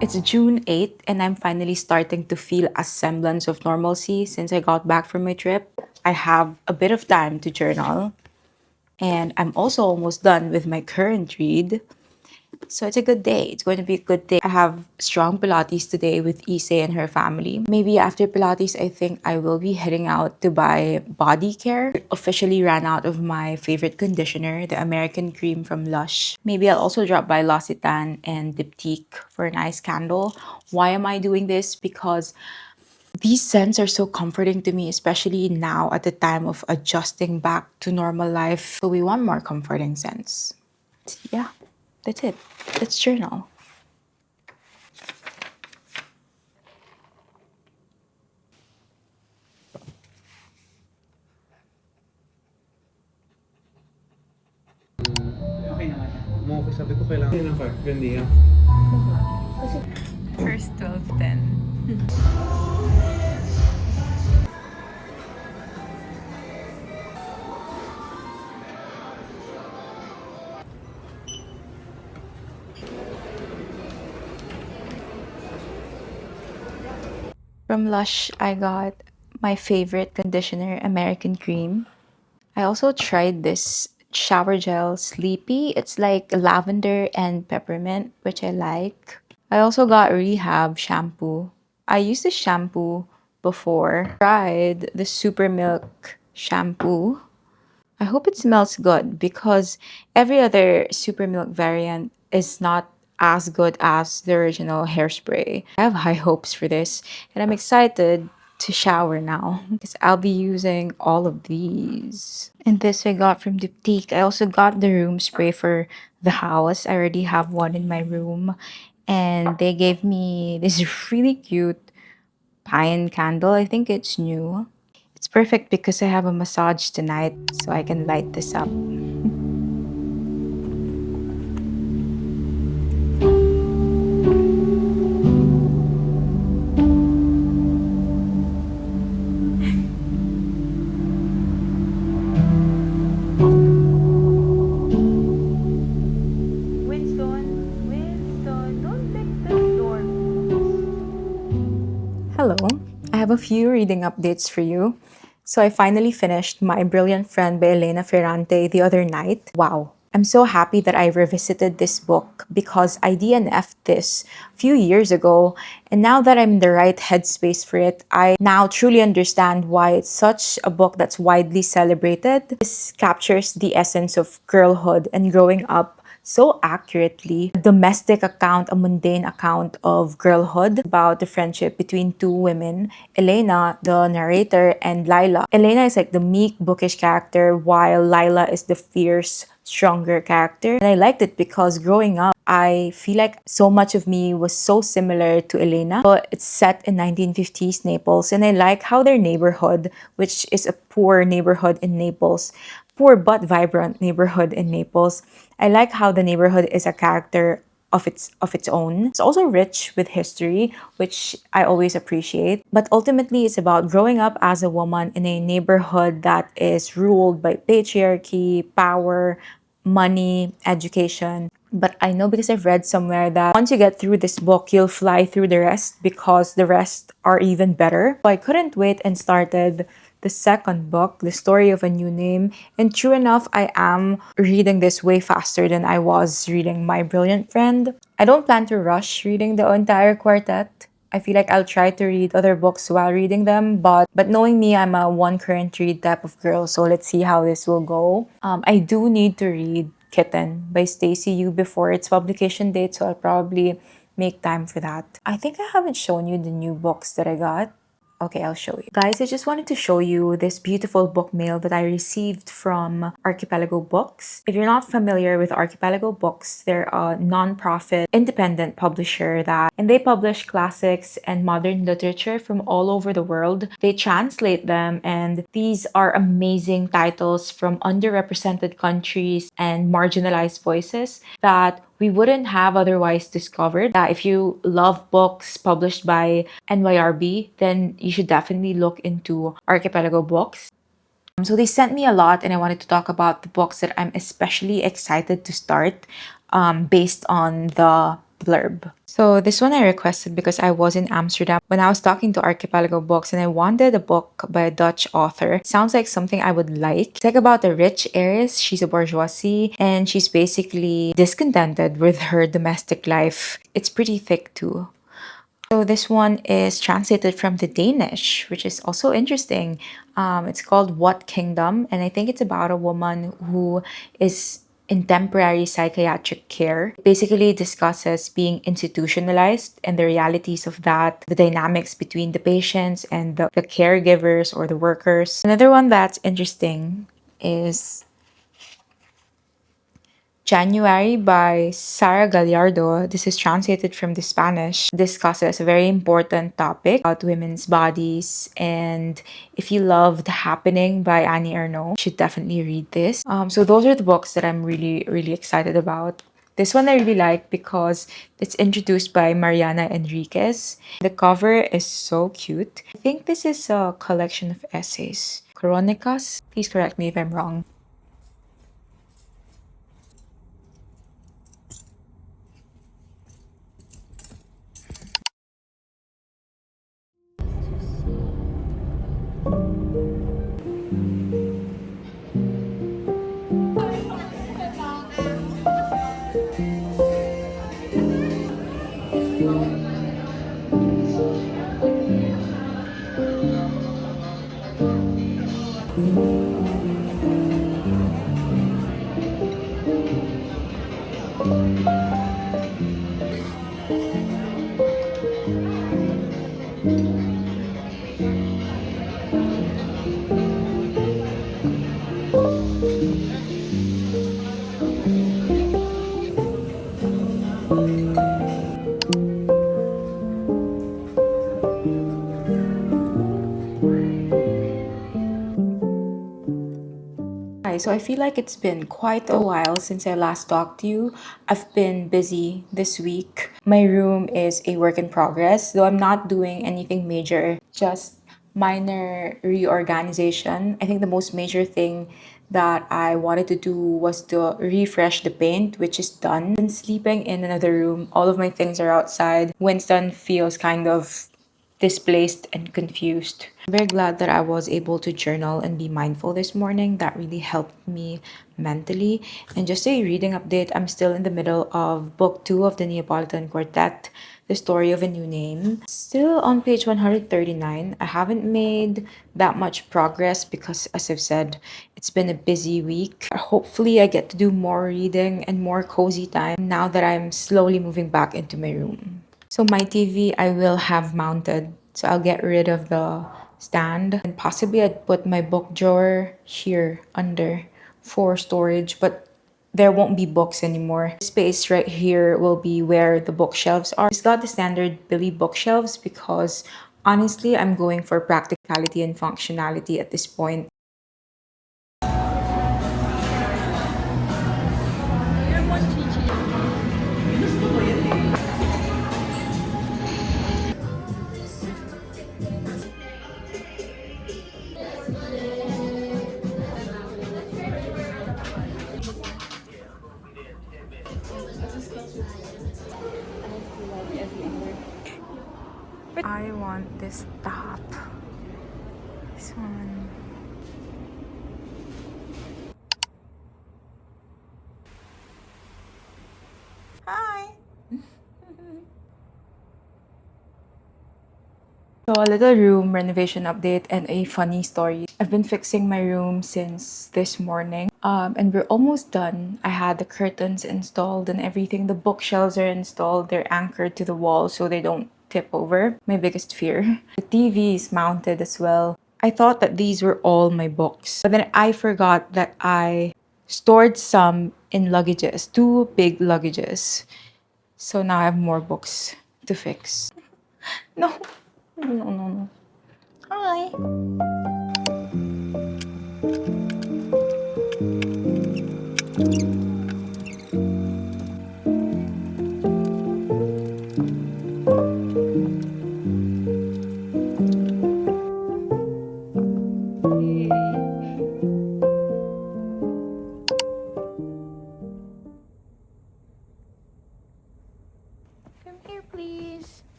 It's June 8th and I'm finally starting to feel a semblance of normalcy since I got back from my trip. I have a bit of time to journal and I'm also almost done with my current read. So it's a good day. It's going to be a good day. I have strong Pilates today with Ise and her family. Maybe after Pilates, I think I will be heading out to buy body care. I officially ran out of my favorite conditioner, the American Cream from Lush. Maybe I'll also drop by L'Occitane and Diptyque for a nice candle. Why am I doing this? Because these scents are so comforting to me, especially now at the time of adjusting back to normal life. So we want more comforting scents. Yeah, that's it. Let's journal. Okay naman. Okay, sabi ko kailangan ng card. Gandi yan. First 12:10. From Lush, I got my favorite conditioner, American Cream. I also tried this shower gel Sleepy. It's like lavender and peppermint, which I like. I also got Rehab shampoo. I used this shampoo before. Tried the Super Milk shampoo. I hope it smells good because every other Super Milk variant is not as good as the original hairspray. I have high hopes for this and I'm excited to shower now because I'll be using all of these. And this I got from Diptyque. I also got the room spray for the house. I already have one in my room and they gave me this really cute pine candle. I think it's new. It's perfect because I have a massage tonight, so I can light this up. Winston, don't lick the door. Hello, I have a few reading updates for you. So I finally finished My Brilliant Friend by Elena Ferrante the other night. Wow. I'm so happy that I revisited this book because I DNF'd this a few years ago, and now that I'm in the right headspace for it, I now truly understand why it's such a book that's widely celebrated. This captures the essence of girlhood and growing up so accurately. A domestic account, a mundane account of girlhood, about the friendship between two women, Elena, the narrator, and Lila. Elena is like the meek, bookish character, while Lila is the fierce, stronger character. And I liked it because growing up, I feel like so much of me was so similar to Elena. But it's set in 1950s Naples, and I like how their neighborhood, which is a poor neighborhood in Naples, poor but vibrant neighborhood in Naples. I like how the neighborhood is a character of its own. It's also rich with history, which I always appreciate. But ultimately, it's about growing up as a woman in a neighborhood that is ruled by patriarchy, power, money, education. But I know because I've read somewhere that once you get through this book, you'll fly through the rest because the rest are even better. So I couldn't wait and started the second book, The Story of a New Name. And true enough, I am reading this way faster than I was reading My Brilliant Friend. I don't plan to rush reading the entire quartet. I feel like I'll try to read other books while reading them, but knowing me, I'm a one current read type of girl, so let's see how this will go. I do need to read Kitten by Stacey Yu before its publication date, so I'll probably make time for that. I think I haven't shown you the new books that I got. Okay, I'll show you. Guys, I just wanted to show you this beautiful book mail that I received from Archipelago Books. If you're not familiar with Archipelago Books, they're a non-profit independent publisher and they publish classics and modern literature from all over the world. They translate them, and these are amazing titles from underrepresented countries and marginalized voices that we wouldn't have otherwise discovered. If you love books published by NYRB, then you should definitely look into Archipelago Books. So they sent me a lot, and I wanted to talk about the books that I'm especially excited to start based on the blurb. So this one I requested because I was in Amsterdam when I was talking to Archipelago Books and I wanted a book by a Dutch author. It sounds like something I would like. It's like about a rich heiress. She's a bourgeoisie and she's basically discontented with her domestic life. It's pretty thick too. So this one is translated from the Danish, which is also interesting. It's called What Kingdom, and I think it's about a woman who is in temporary psychiatric care. It basically discusses being institutionalized and the realities of that, the dynamics between the patients and the caregivers or the workers. Another one that's interesting is January by Sara Gallardo. This is translated from the Spanish. Discusses a very important topic about women's bodies. And if you loved Happening by Annie Ernaux, you should definitely read this. So those are the books that I'm really, really excited about. This one I really like because it's introduced by Mariana Enriquez. The cover is so cute. I think this is a collection of essays. Crónicas? Please correct me if I'm wrong. Hi, so I feel like it's been quite a while since I last talked to you. I've been busy this week. My room is a work in progress, though I'm not doing anything major, just minor reorganization. I think the most major thing that I wanted to do was to refresh the paint, which is done. Been sleeping in another room. All of my things are outside. Winston feels kind of displaced and confused. I'm very glad that I was able to journal and be mindful this morning. That really helped me mentally. And just a reading update, I'm still in the middle of book 2 of the Neapolitan Quartet, The Story of a New Name. Still on page 139. I haven't made that much progress because, as I've said, it's been a busy week. Hopefully, I get to do more reading and more cozy time now that I'm slowly moving back into my room. So my TV I will have mounted. So I'll get rid of the stand and possibly I'd put my book drawer here under for storage, but there won't be books anymore. Space right here will be where the bookshelves are. It's got the standard Billy bookshelves because honestly, I'm going for practicality and functionality at this point. I want this top. This one. Hi. So a little room renovation update and a funny story. I've been fixing my room since this morning. And we're almost done. I had the curtains installed and everything. The bookshelves are installed. They're anchored to the wall so they don't tip over. My biggest fear. The TV is mounted as well. I thought that these were all my books. But then I forgot that I stored some in luggages, two big luggages. So now I have more books to fix. No, no, no, no. Hi.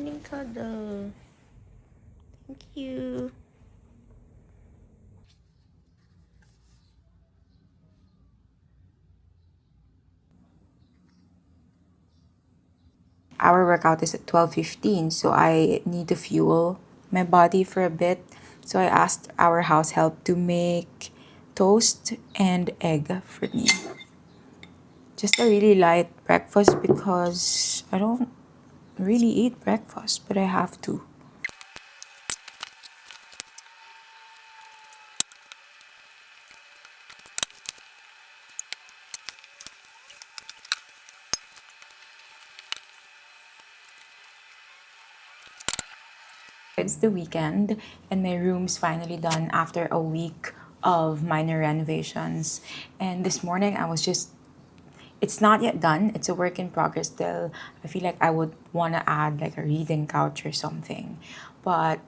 Morning cuddle. Thank you. Our workout is at 12:15, so I need to fuel my body for a bit. So I asked our house help to make toast and egg for me. Just a really light breakfast because I don't really eat breakfast, but I have to. It's the weekend and my room's finally done after a week of minor renovations. And this morning I was just it's not yet done. It's a work in progress still. I feel like I would want to add like a reading couch or something. But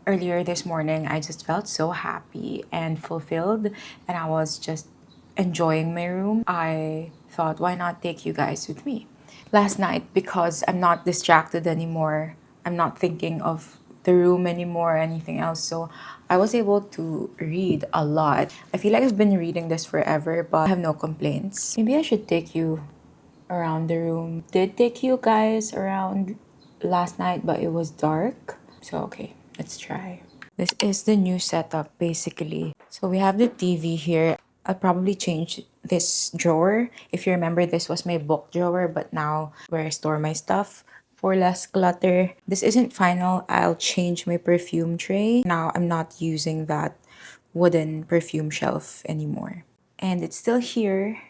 earlier this morning, I just felt so happy and fulfilled, and I was just enjoying my room. I thought, why not take you guys with me? Last night, because I'm not distracted anymore, I'm not thinking of the room anymore or anything else. So I was able to read a lot. I feel like I've been reading this forever, but I have no complaints. Maybe I should take you around the room. Did take you guys around last night, but it was dark. So okay, let's try. This is the new setup basically. So we have the TV here. I'll probably change this drawer. If you remember, this was my book drawer, but now where I store my stuff for less clutter. This isn't final. I'll change my perfume tray. Now I'm not using that wooden perfume shelf anymore. And it's still here.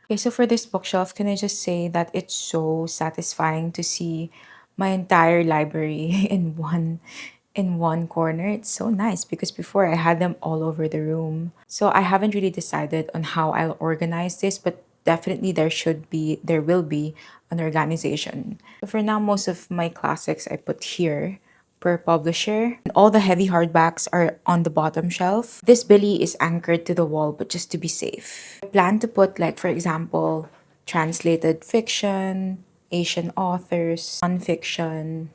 Okay, so for this bookshelf, can I just say that it's so satisfying to see my entire library in one corner. It's so nice because before I had them all over the room. So I haven't really decided on how I'll organize this, but definitely there will be an organization. So for now, most of my classics I put here per publisher. And all the heavy hardbacks are on the bottom shelf. This Billy is anchored to the wall, but just to be safe. I plan to put, like, for example, translated fiction, Asian authors, nonfiction,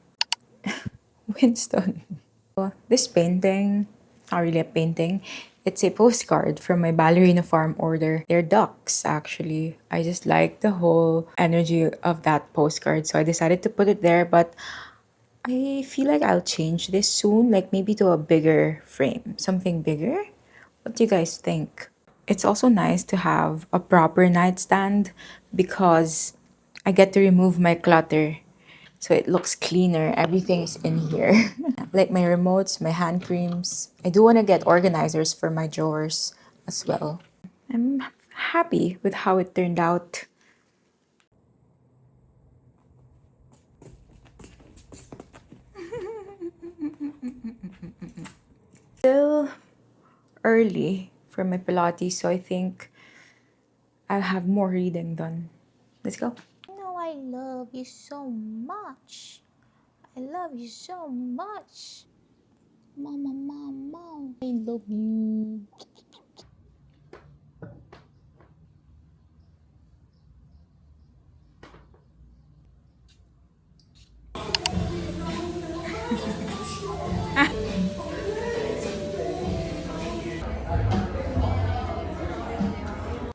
Winston. This painting, not really a painting, it's a postcard from my ballerina farm order. They're ducks, actually. I just like the whole energy of that postcard, so I decided to put it there, but I feel like I'll change this soon, like maybe to a bigger frame, something bigger. What do you guys think? It's also nice to have a proper nightstand because I get to remove my clutter. So it looks cleaner. Everything is in here. Like my remotes, my hand creams. I do want to get organizers for my drawers as well. I'm happy with how it turned out. Still early for my Pilates, so I think I'll have more reading done. Let's go. No, I love you so much. I love you so much. Mama, mama. I love you.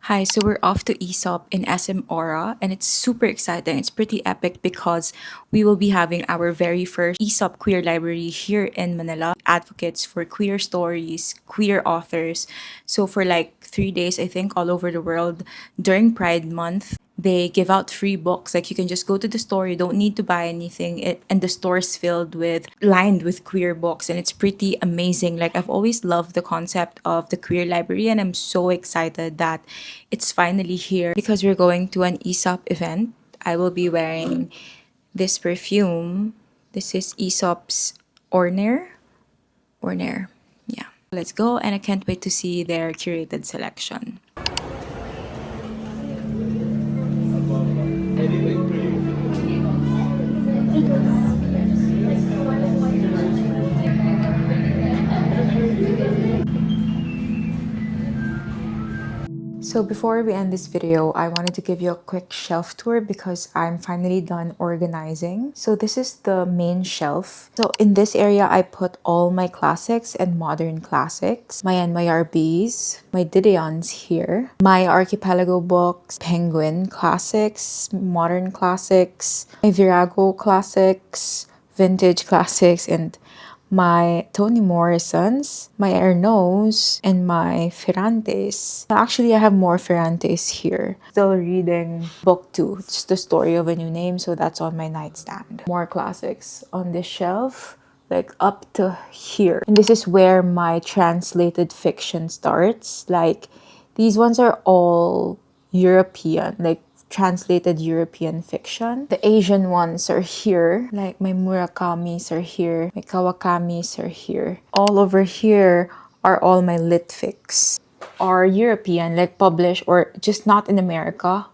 Hi, so we're off to ESOP in SM Aura, and it's super exciting. It's pretty epic because we will be having our very first ESOP queer library here in Manila. Advocates for queer stories, queer authors. So for like 3 days, I think, all over the world during Pride Month, they give out free books. Like you can just go to the store, you don't need to buy anything. And the store's lined with queer books, and it's pretty amazing. Like I've always loved the concept of the queer library, and I'm so excited that it's finally here because we're going to an ESOP event. I will be wearing this perfume. This is ESOP's Ornair. Ornair. Yeah. Let's go, and I can't wait to see their curated selection. So before we end this video, I wanted to give you a quick shelf tour because I'm finally done organizing. So this is the main shelf. So in this area, I put all my classics and modern classics, my NYRBs, my Dideons here, my Archipelago books, Penguin classics, modern classics, my Virago classics, vintage classics, and my Toni Morrisons, my Ernaud's, and my Ferrantes. Actually, I have more Ferrantes here. Still reading book 2. It's the story of a new name, so that's on my nightstand. More classics on this shelf, like up to here. And this is where my translated fiction starts. Like, these ones are all European, like translated European fiction. The Asian ones are here, like my Murakamis are here, my Kawakamis are here. All over here are all my lit fics. Are European, like published or just not in America.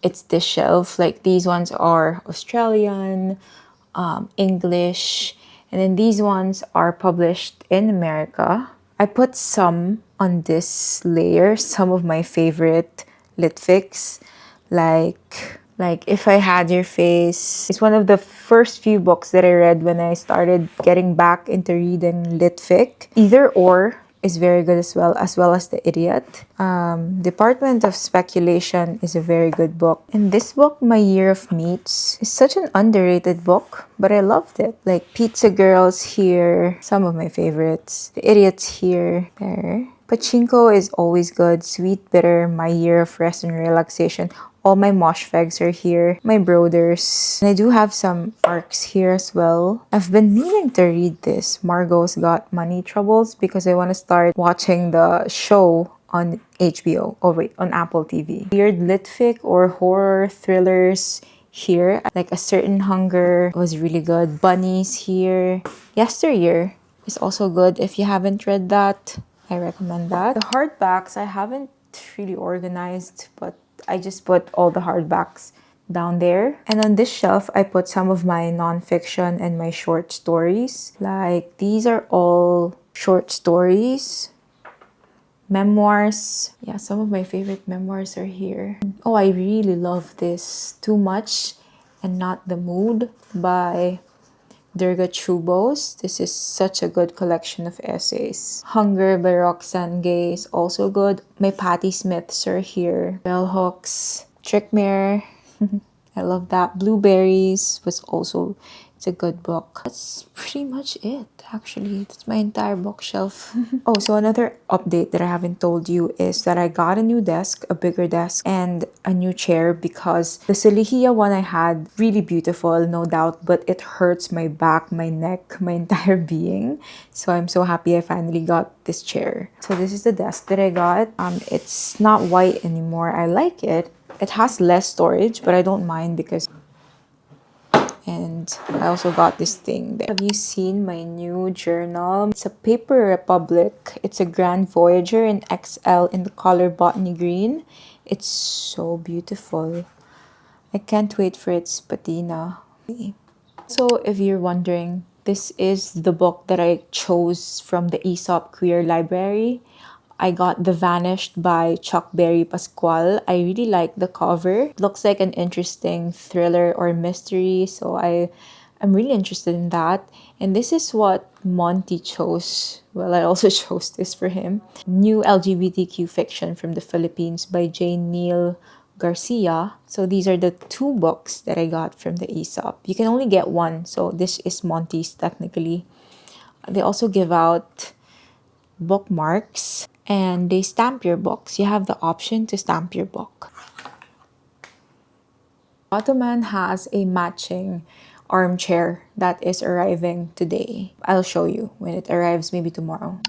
It's this shelf. Like these ones are Australian, English, and then these ones are published in America. I put some on this layer, some of my favorite litfics, like If I Had Your Face. It's one of the first few books that I read when I started getting back into reading litfic. Either Or is very good as well as The Idiot. Department of Speculation is a very good book. And this book, My Year of Meats, is such an underrated book, but I loved it. Like Pizza Girls here, some of my favorites. The Idiot's here, there. Pachinko is always good. Sweet Bitter, My Year of Rest and Relaxation. All my moshfegs are here. My Broders. And I do have some arcs here as well. I've been meaning to read this, Margot's Got Money Troubles, because I want to start watching the show on HBO. Oh wait, on Apple TV. Weird litfic or horror thrillers here. Like A Certain Hunger was really good. Bunnies here. Yesteryear is also good. If you haven't read that, I recommend that. The hardbacks, I haven't really organized, but I just put all the hardbacks down there. And on this shelf, I put some of my nonfiction and my short stories. Like these are all short stories. Memoirs. Yeah, some of my favorite memoirs are here. Oh, I really love this. Too Much and Not the Mood by Durga Chubos. This is such a good collection of essays. Hunger by Roxane Gay is also good. My Patti Smiths are here. Bell Hooks. Trickmare. I love that. Blueberries was also, it's a good book. That's pretty much it, actually. That's my entire bookshelf. Oh, so another update that I haven't told you is that I got a new desk, a bigger desk, and a new chair because the Salihia one I had, really beautiful, no doubt, but it hurts my back, my neck, my entire being. So I'm so happy I finally got this chair. So this is the desk that I got. It's not white anymore. I like it. It has less storage, but I don't mind because... And I also got this thing there. Have you seen my new journal? It's a Paper Republic. It's a Grand Voyager in XL in the color Botany Green. It's so beautiful. I can't wait for its patina. So if you're wondering, this is the book that I chose from the ESOP Queer Library. I got The Vanished by Chuck Berry Pascual. I really like the cover. It looks like an interesting thriller or mystery, so I'm really interested in that. And this is what Monty chose. Well, I also chose this for him. New LGBTQ Fiction from the Philippines by Jane Neal Garcia. So these are the 2 books that I got from the ESOP. You can only get one, so this is Monty's technically. They also give out bookmarks and they stamp your books. You have the option to stamp your book. Ottoman has a matching armchair that is arriving today. I'll show you when it arrives, maybe tomorrow.